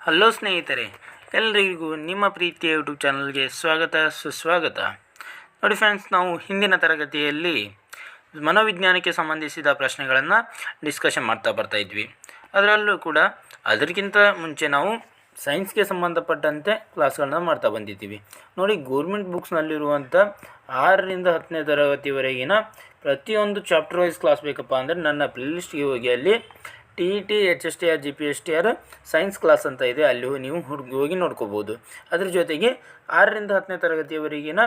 Hello ಸ್ನೇಹಿತರೆ, ಎಲ್ಲರಿಗೂ ನಿಮ್ಮ ಪ್ರೀತಿಯ ಯೂಟ್ಯೂಬ್ ಚಾನಲ್ಗೆ ಸ್ವಾಗತ ಸುಸ್ವಾಗತ. ನೋಡಿ ಫ್ರೆಂಡ್ಸ್, ನಾವು ಹಿಂದಿನ ತರಗತಿಯಲ್ಲಿ ಮನೋವಿಜ್ಞಾನಕ್ಕೆ ಸಂಬಂಧಿಸಿದ ಪ್ರಶ್ನೆಗಳನ್ನು ಡಿಸ್ಕಷನ್ ಮಾಡ್ತಾ ಬರ್ತಾಯಿದ್ವಿ. ಅದರಲ್ಲೂ ಕೂಡ ಅದಕ್ಕಿಂತ ಮುಂಚೆ ನಾವು ಸೈನ್ಸ್ಗೆ ಸಂಬಂಧಪಟ್ಟಂತೆ ಕ್ಲಾಸ್ಗಳನ್ನ ಮಾಡ್ತಾ ಬಂದಿದ್ದೀವಿ. ನೋಡಿ, ಗೋರ್ಮೆಂಟ್ ಬುಕ್ಸ್ನಲ್ಲಿರುವಂಥ 6ರಿಂದ 10ನೇ ತರಗತಿವರೆಗಿನ ಪ್ರತಿಯೊಂದು ಚಾಪ್ಟರ್ ವೈಸ್ ಕ್ಲಾಸ್ ಬೇಕಪ್ಪ ಅಂದರೆ ನನ್ನ ಪ್ಲೇಲಿಸ್ಟ್ಗೆ ಹೋಗಿ ಅಲ್ಲಿ TET, HSTR, GPSTR science class ಅಂತ ಇದೆ, ಅಲ್ಲಿ ನೀವು ಹೋಗಿ ನೋಡ್ಕೋಬೋದು. ಅದ್ರ ಜೊತೆಗೆ 6ರಿಂದ 10ನೇ ತರಗತಿಯವರೆಗಿನ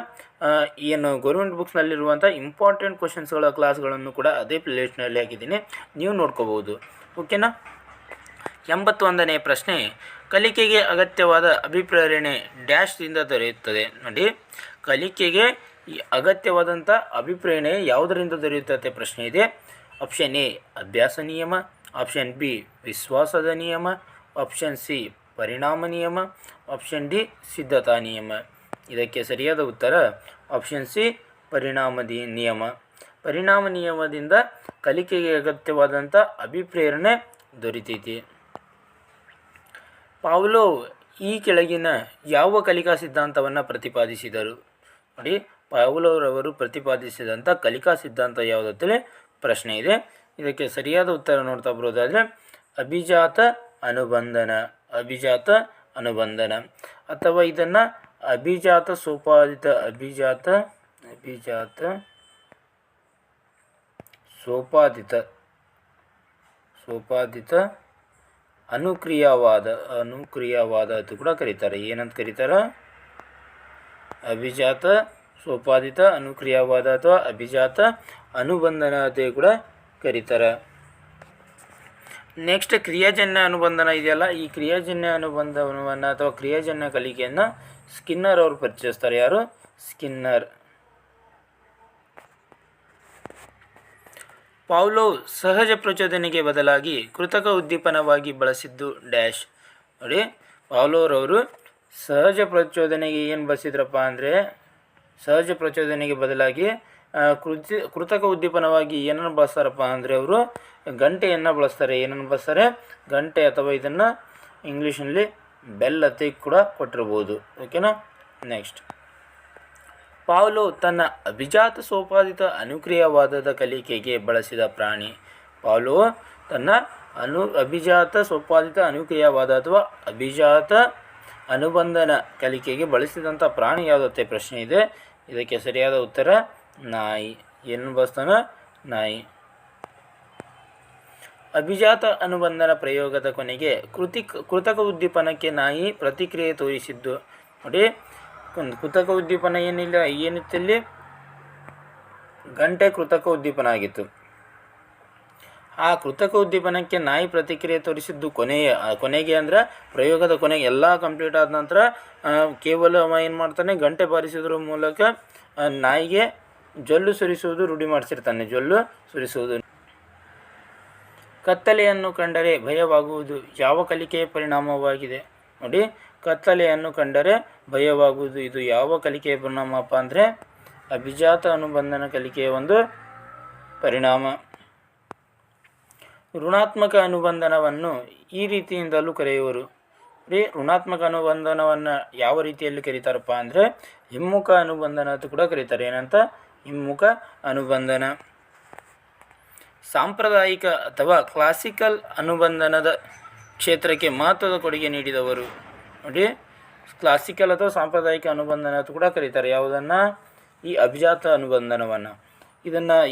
ಏನು ಗೌರ್ಮೆಂಟ್ ಬುಕ್ಸ್ನಲ್ಲಿರುವಂಥ ಇಂಪಾರ್ಟೆಂಟ್ ಕ್ವಶನ್ಸ್ಗಳ ಕ್ಲಾಸ್ಗಳನ್ನು ಕೂಡ ಅದೇ ಪ್ಲೇಲಿಸ್ಟ್ನಲ್ಲಿ ಹಾಕಿದ್ದೀನಿ, ನೀವು ನೋಡ್ಕೋಬೋದು. ಓಕೆನಾ? 81ನೇ ಪ್ರಶ್ನೆ, ಕಲಿಕೆಗೆ ಅಗತ್ಯವಾದ ಅಭಿಪ್ರೇರಣೆ ಡ್ಯಾಶ್ದಿಂದ ದೊರೆಯುತ್ತದೆ. ನೋಡಿ, ಕಲಿಕೆಗೆ ಅಗತ್ಯವಾದಂಥ ಅಭಿಪ್ರೇರಣೆ ಯಾವುದರಿಂದ ದೊರೆಯುತ್ತದೆ ಪ್ರಶ್ನೆ ಇದೆ. ಆಪ್ಷನ್ ಎ ಅಭ್ಯಾಸ ನಿಯಮ, ಆಪ್ಷನ್ ಬಿ ವಿಶ್ವಾಸದ ನಿಯಮ, ಆಪ್ಷನ್ ಸಿ ಪರಿಣಾಮ ನಿಯಮ, ಆಪ್ಷನ್ ಡಿ ಸಿದ್ಧತಾ ನಿಯಮ. ಇದಕ್ಕೆ ಸರಿಯಾದ ಉತ್ತರ ಆಪ್ಷನ್ ಸಿ ಪರಿಣಾಮದ ನಿಯಮ. ಪರಿಣಾಮ ನಿಯಮದಿಂದ ಕಲಿಕೆಗೆ ಅಗತ್ಯವಾದಂಥ ಅಭಿಪ್ರೇರಣೆ ದೊರೀತೈತಿ. ಪಾವ್ಲೋವ್ ಈ ಕೆಳಗಿನ ಯಾವ ಕಲಿಕಾ ಸಿದ್ಧಾಂತವನ್ನು ಪ್ರತಿಪಾದಿಸಿದರು? ನೋಡಿ, ಪಾವ್ಲೋವ್ರವರು ಪ್ರತಿಪಾದಿಸಿದಂಥ ಕಲಿಕಾ ಸಿದ್ಧಾಂತ ಯಾವುದಂತೇಳಿ ಪ್ರಶ್ನೆ ಇದೆ. ಇದಕ್ಕೆ ಸರಿಯಾದ ಉತ್ತರ ನೋಡ್ತಾ ಬರೋದಾದರೆ ಅಭಿಜಾತ ಅನುಬಂಧನ, ಅಭಿಜಾತ ಅನುಬಂಧನ, ಅಥವಾ ಇದನ್ನು ಅಭಿಜಾತ ಸೋಪಾದಿತ ಸೋಪಾದಿತ ಅನುಕ್ರಿಯಾವಾದ ಅಂತ ಕೂಡ ಕರೀತಾರೆ. ಏನಂತ ಕರೀತಾರೆ? ಅಭಿಜಾತ ಸೋಪಾದಿತ ಅನುಕ್ರಿಯಾವಾದ ಅಥವಾ ಅಭಿಜಾತ ಅನುಬಂಧನ ಅಂತ ಕೂಡ ಕರೀತಾರೆ. ನೆಕ್ಸ್ಟ್ ಕ್ರಿಯಾಜನ್ಯ ಅನುಬಂಧನ ಇದೆಯಲ್ಲ, ಈ ಕ್ರಿಯಾಜನ್ಯ ಅನುಬಂಧನವನ್ನು ಅಥವಾ ಕ್ರಿಯಾಜನ್ಯ ಕಲಿಕೆಯನ್ನು ಸ್ಕಿನ್ನರ್ ಅವರು ಪರಿಚಯಿಸ್ತಾರೆ. ಯಾರು? ಸ್ಕಿನ್ನರ್. ಪಾವ್ಲೋವ್ ಸಹಜ ಪ್ರಚೋದನೆಗೆ ಬದಲಾಗಿ ಕೃತಕ ಉದ್ದೀಪನವಾಗಿ ಬಳಸಿದ್ದು ಡ್ಯಾಶ್. ನೋಡಿ, ಪಾವ್ಲೋವ್ರವರು ಸಹಜ ಪ್ರಚೋದನೆಗೆ ಏನು ಬಳಸಿದ್ರಪ್ಪ ಅಂದರೆ, ಸಹಜ ಪ್ರಚೋದನೆಗೆ ಬದಲಾಗಿ ಕೃತಕ ಉದ್ದೀಪನವಾಗಿ ಏನನ್ನು ಬಳಸ್ತಾರಪ್ಪ ಅಂದರೆ ಅವರು ಗಂಟೆಯನ್ನು ಬಳಸ್ತಾರೆ. ಏನನ್ನು ಬಳಸ್ತಾರೆ? ಗಂಟೆ, ಅಥವಾ ಇದನ್ನು ಇಂಗ್ಲೀಷ್ನಲ್ಲಿ ಬೆಲ್ ಅಂತ ಕೂಡ ಕೊಟ್ಟಿರ್ಬೋದು. ಓಕೆನಾ? ನೆಕ್ಸ್ಟ್, ಪಾವ್ಲೋವ್ ತನ್ನ ಅಭಿಜಾತ ಸೋಪಾದಿತ ಅನುಕ್ರಿಯಾವಾದದ ಕಲಿಕೆಗೆ ಬಳಸಿದ ಪ್ರಾಣಿ. ಪಾವ್ಲೋವ್ ತನ್ನ ಅಭಿಜಾತ ಸೋಪಾದಿತ ಅನುಕ್ರಿಯಾವಾದ ಅಥವಾ ಅಭಿಜಾತ ಅನುಬಂಧನ ಕಲಿಕೆಗೆ ಬಳಸಿದಂಥ ಪ್ರಾಣಿ ಯಾವುದತ್ತೆ ಪ್ರಶ್ನೆ ಇದೆ. ಇದಕ್ಕೆ ಸರಿಯಾದ ಉತ್ತರ ನಾಯಿ. ಏನು ಬಳಸ್ತಾನೆ? ನಾಯಿ. ಅಭಿಜಾತ ಅನುಬಂಧನ ಪ್ರಯೋಗದ ಕೊನೆಗೆ ಕೃತಕ ಉದ್ದೀಪನಕ್ಕೆ ನಾಯಿ ಪ್ರತಿಕ್ರಿಯೆ ತೋರಿಸಿದ್ದು. ನೋಡಿ, ಕೃತಕ ಉದ್ದೀಪನ ಏನಿತ್ತಲ್ಲಿ? ಗಂಟೆ ಕೃತಕ ಉದ್ದೀಪನ ಆಗಿತ್ತು. ಆ ಕೃತಕ ಉದ್ದೀಪನಕ್ಕೆ ನಾಯಿ ಪ್ರತಿಕ್ರಿಯೆ ತೋರಿಸಿದ್ದು ಕೊನೆಗೆ ಅಂದರೆ ಪ್ರಯೋಗದ ಕೊನೆಗೆ ಎಲ್ಲ ಕಂಪ್ಲೀಟ್ ಆದ ನಂತರ ಕೇವಲ ಅವ ಏನು ಮಾಡ್ತಾನೆ, ಗಂಟೆ ಬಾರಿಸೋದ್ರ ಮೂಲಕ ನಾಯಿಗೆ ಜೊಲ್ಲು ಸುರಿಸುವುದು ರೂಢಿ ಮಾಡಿಸಿರ್ತಾನೆ. ಜೊಲ್ಲು ಸುರಿಸುವುದು. ಕತ್ತಲೆಯನ್ನು ಕಂಡರೆ ಭಯವಾಗುವುದು ಯಾವ ಕಲಿಕೆಯ ಪರಿಣಾಮವಾಗಿದೆ? ನೋಡಿ, ಕತ್ತಲೆಯನ್ನು ಕಂಡರೆ ಭಯವಾಗುವುದು ಇದು ಯಾವ ಕಲಿಕೆಯ ಪರಿಣಾಮಪ್ಪ ಅಂದರೆ ಅಭಿಜಾತ ಅನುಬಂಧನ ಕಲಿಕೆಯ ಒಂದು ಪರಿಣಾಮ. ಋಣಾತ್ಮಕ ಅನುಬಂಧನವನ್ನು ಈ ರೀತಿಯಿಂದಲೂ ಕರೆಯುವರು. ಋಣಾತ್ಮಕ ಅನುಬಂಧನವನ್ನು ಯಾವ ರೀತಿಯಲ್ಲಿ ಕರೀತಾರಪ್ಪ ಅಂದರೆ ಹಿಮ್ಮುಖ ಅನುಬಂಧನ ಅಂತ ಕೂಡ ಕರೀತಾರೆ. ಏನಂತ? ಹಿಮ್ಮುಖ ಅನುಬಂಧನ. ಸಾಂಪ್ರದಾಯಿಕ ಅಥವಾ ಕ್ಲಾಸಿಕಲ್ ಅನುಬಂಧನದ ಕ್ಷೇತ್ರಕ್ಕೆ ಮಹತ್ವದ ಕೊಡುಗೆ ನೀಡಿದವರು. ನೋಡಿ, ಕ್ಲಾಸಿಕಲ್ ಅಥವಾ ಸಾಂಪ್ರದಾಯಿಕ ಅನುಬಂಧನ ಅಂತ ಕೂಡ ಕರೀತಾರೆ. ಯಾವುದನ್ನು? ಈ ಅಭಿಜಾತ ಅನುಬಂಧನವನ್ನು.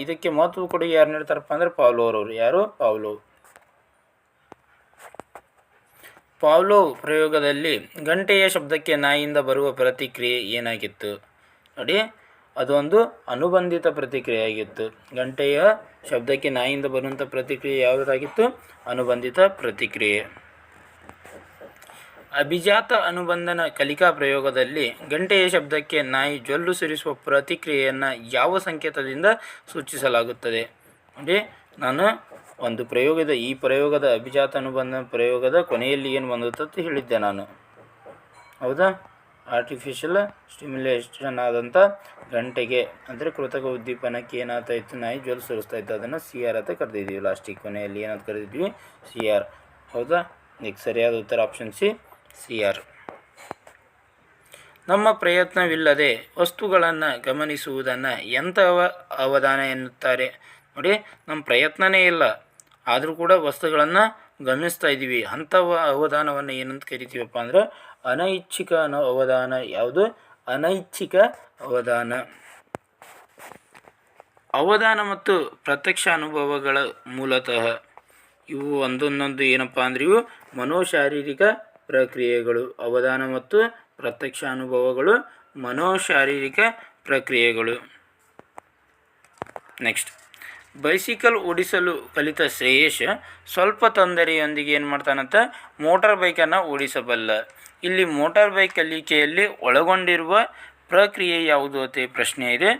ಇದಕ್ಕೆ ಮಹತ್ವದ ಕೊಡುಗೆ ಯಾರು ನೀಡ್ತಾರಪ್ಪ ಅಂದರೆ ಪಾವ್ಲೋವ್ರವರು. ಯಾರು? ಪಾವ್ಲೋವ್. ಪಾವ್ಲೋವ್ ಪ್ರಯೋಗದಲ್ಲಿ ಗಂಟೆಯ ಶಬ್ದಕ್ಕೆ ನಾಯಿಯಿಂದ ಬರುವ ಪ್ರತಿಕ್ರಿಯೆ ಏನಾಗಿತ್ತು? ನೋಡಿ, ಅದೊಂದು ಅನುಬಂಧಿತ ಪ್ರತಿಕ್ರಿಯೆ ಆಗಿತ್ತು. ಗಂಟೆಯ ಶಬ್ದಕ್ಕೆ ನಾಯಿಯಿಂದ ಬರುವಂಥ ಪ್ರತಿಕ್ರಿಯೆ ಯಾವುದಾಗಿತ್ತು? ಅನುಬಂಧಿತ ಪ್ರತಿಕ್ರಿಯೆ. ಅಭಿಜಾತ ಅನುಬಂಧನ ಕಲಿಕಾ ಪ್ರಯೋಗದಲ್ಲಿ ಗಂಟೆಯ ಶಬ್ದಕ್ಕೆ ನಾಯಿ ಜೊಲ್ಲು ಸುರಿಸುವ ಪ್ರತಿಕ್ರಿಯೆಯನ್ನು ಯಾವ ಸಂಕೇತದಿಂದ ಸೂಚಿಸಲಾಗುತ್ತದೆ? ನೋಡಿ, ನಾನು ಒಂದು ಈ ಪ್ರಯೋಗದ ಅಭಿಜಾತ ಅನುಬಂಧನ ಪ್ರಯೋಗದ ಕೊನೆಯಲ್ಲಿ ಏನು ಬಂದುತ್ತೆ ಹೇಳಿದ್ದೆ ನಾನು. ಹೌದಾ? ಆರ್ಟಿಫಿಷಿಯಲ್ ಸ್ಟಿಮ್ಯುಲೇಷನ್ ಆದಂಥ ಗಂಟೆಗೆ ಅಂದರೆ ಕೃತಕ ಉದ್ದೀಪನಕ್ಕೆ ಏನಾಗ್ತಾ ಇತ್ತು? ನಾಯಿ ಜೊಲ್ಲು ಸುರಿಸ್ತಾ ಇತ್ತು. ಅದನ್ನು CR ಅಂತ ಕರೆದಿದ್ದೀವಿ. ಲಾಸ್ಟಿಗೆ ಕೊನೆಯಲ್ಲಿ ಏನಂತ ಕರೆದಿದ್ವಿ? CR. ಹೌದಾ? ಇದಕ್ಕೆ ಸರಿಯಾದ ಉತ್ತರ ಆಪ್ಷನ್ ಸಿ CR. ನಮ್ಮ ಪ್ರಯತ್ನವಿಲ್ಲದೆ ವಸ್ತುಗಳನ್ನು ಗಮನಿಸುವುದನ್ನು ಎಂತಹ ಅವಧಾನ ಎನ್ನುತ್ತಾರೆ? ನೋಡಿ, ನಮ್ಮ ಪ್ರಯತ್ನವೇ ಇಲ್ಲ ಆದರೂ ಕೂಡ ವಸ್ತುಗಳನ್ನು ಗಮನಿಸ್ತಾ ಇದ್ದೀವಿ, ಅಂಥವ ಅವಧಾನವನ್ನು ಏನಂತ ಕರಿತೀವಪ್ಪ ಅಂದ್ರೆ ಅನೈಚ್ಛಿಕ ಅವಧಾನ. ಯಾವುದು? ಅನೈಚ್ಛಿಕ ಅವಧಾನ. ಅವಧಾನ ಮತ್ತು ಪ್ರತ್ಯಕ್ಷ ಅನುಭವಗಳ ಮೂಲತಃ ಇವು ಒಂದೊಂದೊಂದು ಏನಪ್ಪ ಅಂದ್ರೆ ಇವು ಮನೋಶಾರೀರಿಕ ಪ್ರಕ್ರಿಯೆಗಳು. ಅವಧಾನ ಮತ್ತು ಪ್ರತ್ಯಕ್ಷ ಅನುಭವಗಳು ಮನೋಶಾರೀರಿಕ ಪ್ರಕ್ರಿಯೆಗಳು. ನೆಕ್ಸ್ಟ್, ಬೈಸಿಕಲ್ ಓಡಿಸಲು ಕಲಿತ ಶ್ರೇಯಸ್ ಸ್ವಲ್ಪ ತೊಂದರೆಯೊಂದಿಗೆ ಏನು ಮಾಡ್ತಾನಂತ ಮೋಟಾರ್ ಬೈಕನ್ನು ಓಡಿಸಬಲ್ಲ. ಇಲ್ಲಿ ಮೋಟಾರ್ ಬೈಕ್ ಕಲಿಕೆಯಲ್ಲಿ ಒಳಗೊಂಡಿರುವ ಪ್ರಕ್ರಿಯೆ ಯಾವುದು ಅಂತ ಪ್ರಶ್ನೆ ಇದೆ.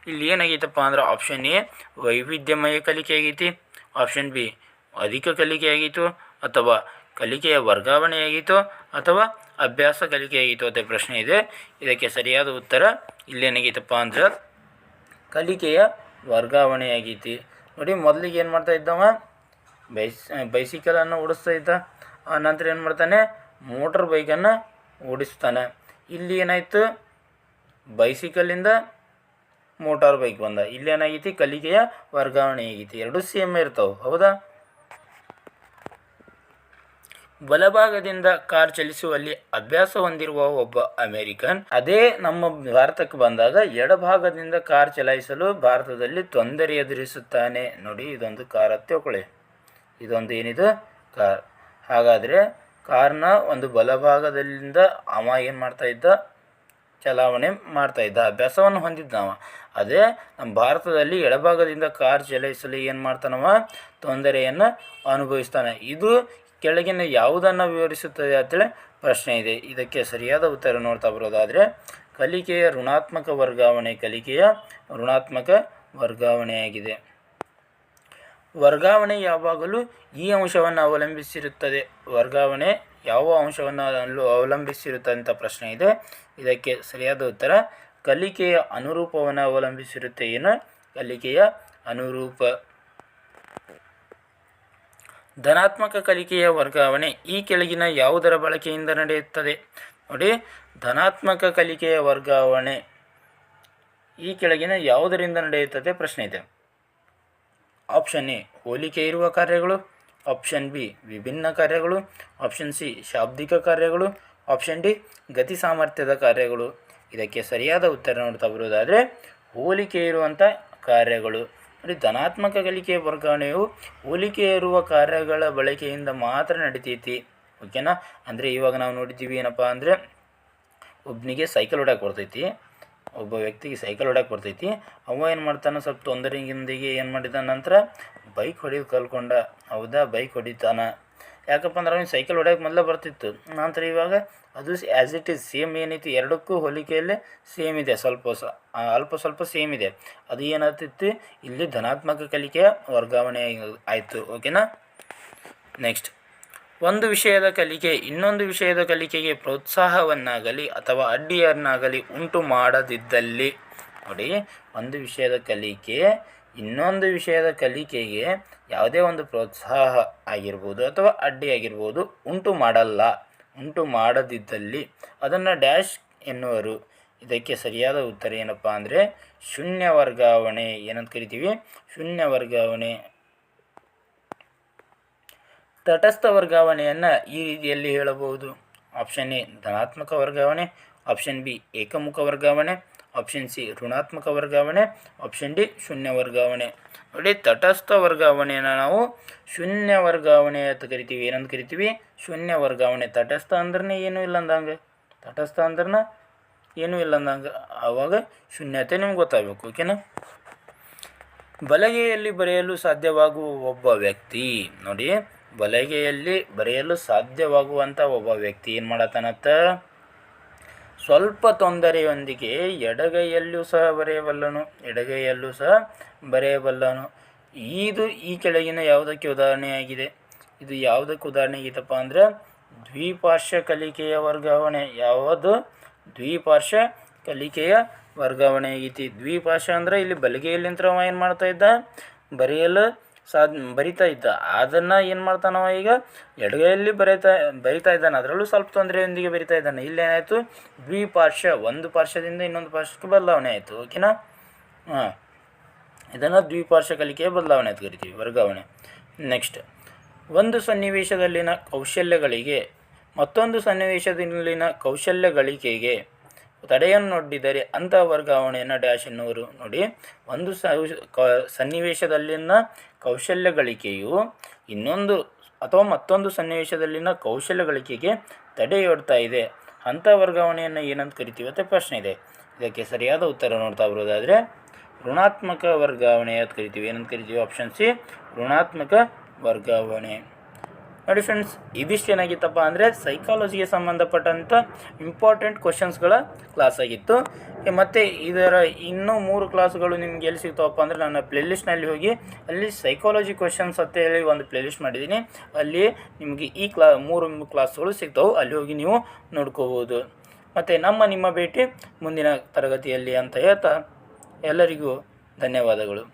ಇಲ್ಲಿ ಏನಾಗೈತಪ್ಪ ಅಂದ್ರೆ ಆಪ್ಷನ್ ಎ ವೈವಿಧ್ಯಮಯ ಕಲಿಕೆ ಆಗೈತಿ, ಆಪ್ಷನ್ ಬಿ ಅಧಿಕ ಕಲಿಕೆ ಆಗಿತ್ತು, ಅಥವಾ ಕಲಿಕೆಯ ವರ್ಗಾವಣೆ ಆಗಿತ್ತು, ಅಥವಾ ಅಭ್ಯಾಸ ಕಲಿಕೆ ಆಗಿತ್ತು ಅಂತ ಪ್ರಶ್ನೆ ಇದೆ. ಇದಕ್ಕೆ ಸರಿಯಾದ ಉತ್ತರ ಇಲ್ಲೇನಾಗೈತಪ್ಪ ಅಂದ್ರೆ ಕಲಿಕೆಯ ವರ್ಗಾವಣೆ ಆಗೈತಿ. ನೋಡಿ, ಮೊದಲಿಗೆ ಏನು ಮಾಡ್ತಾ ಇದ್ದವ ಬೈಸಿಕಲನ್ನು ಓಡಿಸ್ತಾ ಇದ್ದ, ಆ ನಂತರ ಏನು ಮಾಡ್ತಾನೆ ಮೋಟ್ರ್ ಬೈಕನ್ನು ಓಡಿಸ್ತಾನೆ. ಇಲ್ಲಿ ಏನಾಯಿತು ಬೈಸಿಕಲಿಂದ ಮೋಟಾರ್ ಬೈಕ್ ಬಂದ. ಇಲ್ಲಿ ಏನಾಗೈತಿ ಕಲಿಕೆಯ ವರ್ಗಾವಣೆ ಆಗೈತಿ. ಎರಡು ಸೇಮ್ ಇರ್ತಾವೆ, ಹೌದಾ? ಬಲಭಾಗದಿಂದ ಕಾರ್ ಚಲಿಸುವಲ್ಲಿ ಅಭ್ಯಾಸ ಹೊಂದಿರುವ ಒಬ್ಬ ಅಮೇರಿಕನ್ ಅದೇ ನಮ್ಮ ಭಾರತಕ್ಕೆ ಬಂದಾಗ ಎಡಭಾಗದಿಂದ ಕಾರ್ ಚಲಾಯಿಸಲು ಭಾರತದಲ್ಲಿ ತೊಂದರೆ ಎದುರಿಸುತ್ತಾನೆ. ನೋಡಿ, ಇದೊಂದು ಕಾರ್ ಅಂತ ತಿಳ್ಕೊಳ್ಳಿ, ಇದೊಂದು ಏನಿದು ಕಾರ್. ಹಾಗಾದರೆ ಕಾರ್ನ ಒಂದು ಬಲಭಾಗದಲ್ಲಿಂದ ಅವ ಏನು ಮಾಡ್ತಾ ಇದ್ದ ಚಲಾವಣೆ ಮಾಡ್ತಾ ಇದ್ದ, ಅಭ್ಯಾಸವನ್ನು ಹೊಂದಿದ್ದವ. ಅದೇ ನಮ್ಮ ಭಾರತದಲ್ಲಿ ಎಡಭಾಗದಿಂದ ಕಾರ್ ಚಲಾಯಿಸಲು ಏನು ಮಾಡ್ತಾನವ ತೊಂದರೆಯನ್ನು ಅನುಭವಿಸ್ತಾನೆ. ಇದು ಕೆಳಗಿನ ಯಾವುದನ್ನು ವಿವರಿಸುತ್ತದೆ ಅಂತೇಳಿ ಪ್ರಶ್ನೆ ಇದೆ. ಇದಕ್ಕೆ ಸರಿಯಾದ ಉತ್ತರ ನೋಡ್ತಾ ಬರೋದಾದರೆ ಕಲಿಕೆಯ ಋಣಾತ್ಮಕ ವರ್ಗಾವಣೆ. ಕಲಿಕೆಯ ಋಣಾತ್ಮಕ ವರ್ಗಾವಣೆಯಾಗಿದೆ. ವರ್ಗಾವಣೆ ಯಾವಾಗಲೂ ಈ ಅಂಶವನ್ನು ಅವಲಂಬಿಸಿರುತ್ತದೆ. ವರ್ಗಾವಣೆ ಯಾವ ಅಂಶವನ್ನು ಅವಲಂಬಿಸಿರುತ್ತದೆ ಅಂತ ಪ್ರಶ್ನೆ ಇದೆ. ಇದಕ್ಕೆ ಸರಿಯಾದ ಉತ್ತರ ಕಲಿಕೆಯ ಅನುರೂಪವನ್ನು ಅವಲಂಬಿಸಿರುತ್ತೆ. ಏನು? ಕಲಿಕೆಯ ಅನುರೂಪ. ಧನಾತ್ಮಕ ಕಲಿಕೆಯ ವರ್ಗಾವಣೆ ಈ ಕೆಳಗಿನ ಯಾವುದರ ಬಳಕೆಯಿಂದ ನಡೆಯುತ್ತದೆ? ನೋಡಿ, ಧನಾತ್ಮಕ ಕಲಿಕೆಯ ವರ್ಗಾವಣೆ ಈ ಕೆಳಗಿನ ಯಾವುದರಿಂದ ನಡೆಯುತ್ತದೆ ಪ್ರಶ್ನೆ ಇದೆ. ಆಪ್ಷನ್ ಎ ಹೋಲಿಕೆ ಇರುವ ಕಾರ್ಯಗಳು, ಆಪ್ಷನ್ ಬಿ ವಿಭಿನ್ನ ಕಾರ್ಯಗಳು, ಆಪ್ಷನ್ ಸಿ ಶಾಬ್ದಿಕ ಕಾರ್ಯಗಳು, ಆಪ್ಷನ್ ಡಿ ಗತಿ ಸಾಮರ್ಥ್ಯದ ಕಾರ್ಯಗಳು. ಇದಕ್ಕೆ ಸರಿಯಾದ ಉತ್ತರ ನೋಡ್ತಾ ಬರೋದಾದರೆ ಹೋಲಿಕೆ ಇರುವಂಥ ಕಾರ್ಯಗಳು. ನೋಡಿ, ಧನಾತ್ಮಕ ಕಲಿಕೆಯ ವರ್ಗಾವಣೆಯು ಹೋಲಿಕೆ ಇರುವ ಕಾರ್ಯಗಳ ಬಳಕೆಯಿಂದ ಮಾತ್ರ ನಡಿತೈತಿ. ಓಕೆನಾ? ಅಂದರೆ ಇವಾಗ ನಾವು ನೋಡಿದ್ದೀವಿ ಏನಪ್ಪ ಅಂದರೆ ಒಬ್ಬನಿಗೆ ಸೈಕಲ್ ಹೊಡಕ್ಕೆ ಬರ್ತೈತಿ, ಒಬ್ಬ ವ್ಯಕ್ತಿಗೆ ಸೈಕಲ್ ಹೊಡಕ್ಕೆ ಬರ್ತೈತಿ. ಅವ ಏನು ಮಾಡ್ತಾನೆ, ಸ್ವಲ್ಪ ತೊಂದರೆಯಿಂದಿಗೆ ಏನು ಮಾಡಿದ ನಂತರ ಬೈಕ್ ಹೊಡಿಯೋದು ಕಲ್ಕೊಂಡ. ಹೌದಾ? ಬೈಕ್ ಹೊಡಿತಾನೆ. ಯಾಕಪ್ಪ ಅಂದ್ರೆ ಅವ್ನಿಗೆ ಸೈಕಲ್ ಹೊಡ್ಯಕ್ಕೆ ಮೊದಲೇ ಬರ್ತಿತ್ತು, ನಂತರ ಇವಾಗ ಅದು ಆ್ಯಸ್ ಇಟ್ ಈಸ್ ಸೇಮ್ ಏನೈತಿ, ಎರಡಕ್ಕೂ ಹೋಲಿಕೆಯಲ್ಲೇ ಸೇಮ್ ಇದೆ, ಅಲ್ಪ ಸ್ವಲ್ಪ ಸೇಮ್ ಇದೆ. ಅದು ಏನಾಗ್ತಿತ್ತು ಇಲ್ಲಿ ಧನಾತ್ಮಕ ಕಲಿಕೆಯ ವರ್ಗಾವಣೆ ಆಯಿತು. ಓಕೆನಾ? ನೆಕ್ಸ್ಟ್, ಒಂದು ವಿಷಯದ ಕಲಿಕೆ ಇನ್ನೊಂದು ವಿಷಯದ ಕಲಿಕೆಗೆ ಪ್ರೋತ್ಸಾಹವನ್ನಾಗಲಿ ಅಥವಾ ಅಡ್ಡಿಯನ್ನಾಗಲಿ ಉಂಟು ಮಾಡದಿದ್ದಲ್ಲಿ. ನೋಡಿ, ಒಂದು ವಿಷಯದ ಕಲಿಕೆ ಇನ್ನೊಂದು ವಿಷಯದ ಕಲಿಕೆಗೆ ಯಾವುದೇ ಒಂದು ಪ್ರೋತ್ಸಾಹ ಆಗಿರ್ಬೋದು ಅಥವಾ ಅಡ್ಡಿ ಆಗಿರ್ಬೋದು ಉಂಟು ಮಾಡದಿದ್ದಲ್ಲಿ ಅದನ್ನು ಡ್ಯಾಶ್ ಎನ್ನುವರು. ಇದಕ್ಕೆ ಸರಿಯಾದ ಉತ್ತರ ಏನಪ್ಪ ಅಂದರೆ ಶೂನ್ಯ ವರ್ಗಾವಣೆ. ಏನಂತ ಕರಿತೀವಿ? ಶೂನ್ಯ ವರ್ಗಾವಣೆ. ತಟಸ್ಥ ವರ್ಗಾವಣೆಯನ್ನು ಈ ರೀತಿಯಲ್ಲಿ ಹೇಳಬಹುದು. ಆಪ್ಷನ್ ಎ ಧನಾತ್ಮಕ ವರ್ಗಾವಣೆ, ಆಪ್ಷನ್ ಬಿ ಏಕಮುಖ ವರ್ಗಾವಣೆ, ಆಪ್ಷನ್ ಸಿ ಋಣಾತ್ಮಕ ವರ್ಗಾವಣೆ, ಆಪ್ಷನ್ ಡಿ ಶೂನ್ಯ ವರ್ಗಾವಣೆ. ನೋಡಿ, ತಟಸ್ಥ ವರ್ಗಾವಣೆಯನ್ನು ನಾವು ಶೂನ್ಯ ವರ್ಗಾವಣೆ ಅಂತ ಕರಿತೀವಿ. ಏನಂತ ಕರಿತೀವಿ? ಶೂನ್ಯ ವರ್ಗಾವಣೆ. ತಟಸ್ಥ ಅಂದ್ರೆ ಏನೂ ಇಲ್ಲ ಅಂದಂಗೆ, ತಟಸ್ಥ ಅಂದ್ರೆ ಏನೂ ಇಲ್ಲ ಅಂದಂಗೆ, ಆವಾಗ ಶೂನ್ಯತೆ ನಿಮ್ಗೆ ಗೊತ್ತಾಗಬೇಕು. ಓಕೆನಾ? ಬಲಗೈಯಲ್ಲಿ ಬರೆಯಲು ಸಾಧ್ಯವಾಗುವ ಒಬ್ಬ ವ್ಯಕ್ತಿ. ನೋಡಿ, ಬಲಗೈಯಲ್ಲಿ ಬರೆಯಲು ಸಾಧ್ಯವಾಗುವಂಥ ಒಬ್ಬ ವ್ಯಕ್ತಿ ಏನು ಮಾಡತ್ತಾನತ್ತ ಸ್ವಲ್ಪ ತೊಂದರೆಯೊಂದಿಗೆ ಎಡಗೈಯಲ್ಲೂ ಸಹ ಬರೆಯಬಲ್ಲನು. ಇದು ಈ ಕೆಳಗಿನ ಯಾವುದಕ್ಕೆ ಉದಾಹರಣೆಯಾಗಿದೆ? ಇದು ಯಾವುದಕ್ಕೆ ಉದಾಹರಣೆ ಆಗೈತಪ್ಪ ಅಂದರೆ ದ್ವಿಪಾರ್ಶ್ವ ಕಲಿಕೆಯ ವರ್ಗಾವಣೆ. ಯಾವುದು? ದ್ವಿಪಾರ್ಶ್ವ ಕಲಿಕೆಯ ವರ್ಗಾವಣೆ ಆಗೈತಿ. ದ್ವಿಪಾರ್ಶ್ವ ಅಂದರೆ ಇಲ್ಲಿ ಬಲಗೈಯಲ್ಲಿಂದ ಏನು ಮಾಡ್ತಾ ಇದ್ದ, ಬರೆಯಲು ಬರಿತಾ ಇದ್ದ. ಅದನ್ನು ಏನು ಮಾಡ್ತಾನವ ಈಗ ಎಡಗೈಯಲ್ಲಿ ಬರಿತಾ ಇದ್ದಾನೆ. ಅದರಲ್ಲೂ ಸ್ವಲ್ಪ ತೊಂದರೆಯೊಂದಿಗೆ ಬರಿತಾ ಇದ್ದಾನೆ. ಇಲ್ಲೇನಾಯಿತು, ದ್ವಿಪಾರ್ಶ್ವ, ಒಂದು ಪಾರ್ಶ್ವದಿಂದ ಇನ್ನೊಂದು ಪಾರ್ಶ್ವಕ್ಕೆ ಬದಲಾವಣೆ ಆಯಿತು. ಓಕೆನಾ? ಹಾಂ, ಇದನ್ನು ದ್ವಿಪಾರ್ಶ್ವ ಕಲಿಕೆಯ ಬದಲಾವಣೆ ಅಂತ ಕರಿತೀವಿ, ವರ್ಗಾವಣೆ. ನೆಕ್ಸ್ಟ್, ಒಂದು ಸನ್ನಿವೇಶದಲ್ಲಿನ ಕೌಶಲ್ಯಗಳಿಗೆ ಮತ್ತೊಂದು ಸನ್ನಿವೇಶದಲ್ಲಿನ ಕೌಶಲ್ಯಗಳಿಕೆಗೆ ತಡೆಯನ್ನೊಡ್ಡಿದರೆ ಅಂಥ ವರ್ಗಾವಣೆಯನ್ನು ಡ್ಯಾಶ್ ಎನ್ನುವರು. ನೋಡಿ, ಒಂದು ಸನ್ನಿವೇಶದಲ್ಲಿನ ಕೌಶಲ್ಯಗಳಿಕೆಯು ಇನ್ನೊಂದು ಅಥವಾ ಮತ್ತೊಂದು ಸನ್ನಿವೇಶದಲ್ಲಿನ ಕೌಶಲ್ಯಗಳಿಕೆಗೆ ತಡೆಯೊಡ್ತಾ ಇದೆ, ಅಂಥ ವರ್ಗಾವಣೆಯನ್ನು ಏನಂತ ಕರಿತೀವಿ ಅಂತ ಪ್ರಶ್ನೆ ಇದೆ. ಇದಕ್ಕೆ ಸರಿಯಾದ ಉತ್ತರ ನೋಡ್ತಾ ಬರೋದಾದರೆ ಋಣಾತ್ಮಕ ವರ್ಗಾವಣೆ ಅಂತ ಕರಿತೀವಿ. ಏನಂತ ಕರಿತೀವಿ? ಆಪ್ಷನ್ ಸಿ, ಋಣಾತ್ಮಕ ವರ್ಗಾವಣೆ. ನೋಡಿ ಫ್ರೆಂಡ್ಸ್, ಇದಿಷ್ಟೇನಾಗಿತ್ತಪ್ಪ ಅಂದರೆ ಸೈಕಾಲಜಿಗೆ ಸಂಬಂಧಪಟ್ಟಂಥ ಇಂಪಾರ್ಟೆಂಟ್ ಕ್ವಶನ್ಸ್ಗಳ ಕ್ಲಾಸ್ ಆಗಿತ್ತು. ಮತ್ತು ಇದರ ಇನ್ನೂ 3 ಕ್ಲಾಸ್ಗಳು ನಿಮ್ಗೆ ಎಲ್ಲಿ ಸಿಗ್ತಾವಪ್ಪ ಅಂದರೆ ನನ್ನ ಪ್ಲೇಲಿಸ್ಟ್ನಲ್ಲಿ ಹೋಗಿ ಅಲ್ಲಿ ಸೈಕಾಲಜಿ ಕ್ವಶನ್ಸ್ ಅಂತ ಹೇಳಿ ಒಂದು ಪ್ಲೇಲಿಸ್ಟ್ ಮಾಡಿದ್ದೀನಿ. ಅಲ್ಲಿ ನಿಮಗೆ ಈ 3 ಕ್ಲಾಸ್ಗಳು ಸಿಗ್ತಾವೆ. ಅಲ್ಲಿ ಹೋಗಿ ನೀವು ನೋಡ್ಕೋಬೋದು. ಮತ್ತು ನಿಮ್ಮ ಭೇಟಿ ಮುಂದಿನ ತರಗತಿಯಲ್ಲಿ ಅಂತ ಹೇಳ್ತಾ ಎಲ್ಲರಿಗೂ ಧನ್ಯವಾದಗಳು.